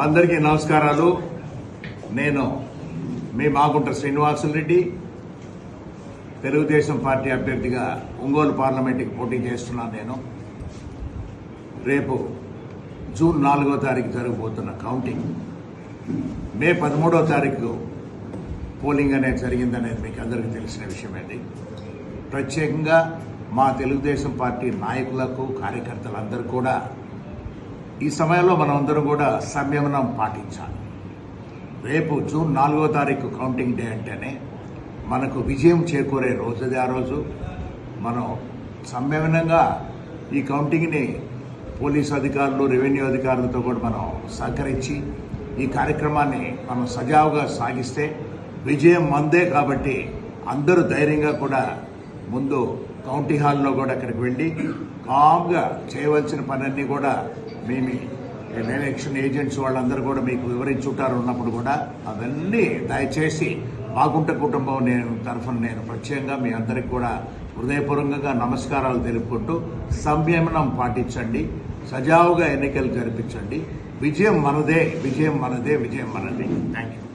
అందరికీ నమస్కారాలు. నేను మీ మాగుంట శ్రీనివాసులు రెడ్డి, తెలుగుదేశం పార్టీ అభ్యర్థిగా ఒంగోలు పార్లమెంటుకి పోటీ చేస్తున్నాను. నేను రేపు జూన్ 4వ తారీఖు జరగబోతున్న కౌంటింగ్, మే 13వ తారీఖు పోలింగ్ అనేది జరిగిందనేది మీకు అందరికీ తెలిసిన విషయమేది. ప్రత్యేకంగా మా తెలుగుదేశం పార్టీ నాయకులకు, కార్యకర్తలందరూ కూడా ఈ సమయంలో మనమందరం కూడా సంయమనం పాటించాలి. రేపు జూన్ 4వ తారీఖు కౌంటింగ్ డే అంటేనే మనకు విజయం చేకూరే రోజుది. ఆ రోజు మనం సంయమనంగా ఈ కౌంటింగ్ని పోలీసు అధికారులు, రెవెన్యూ అధికారులతో కూడా మనం సహకరించి ఈ కార్యక్రమాన్ని మనం సజావుగా సాగిస్తే విజయం మందే. కాబట్టి అందరూ ధైర్యంగా కూడా ముందు కౌంటీ హాల్లో కూడా అక్కడికి వెళ్ళి కామ్గా చేయవలసిన పనన్నీ కూడా మేము ఎలక్షన్ ఏజెంట్స్ వాళ్ళందరూ కూడా మీకు వివరించుంటారు. ఉన్నప్పుడు కూడా అవన్నీ దయచేసి మాగుంట కుటుంబం తరఫున నేను ప్రత్యేకంగా మీ అందరికి కూడా హృదయపూర్వకంగా నమస్కారాలు తెలుపుకుంటూ సంయమనం పాటించండి, సజావుగా ఎన్నికలు జరిపించండి. విజయం మనదే, విజయం మనదే, విజయం మనదే. Thank you.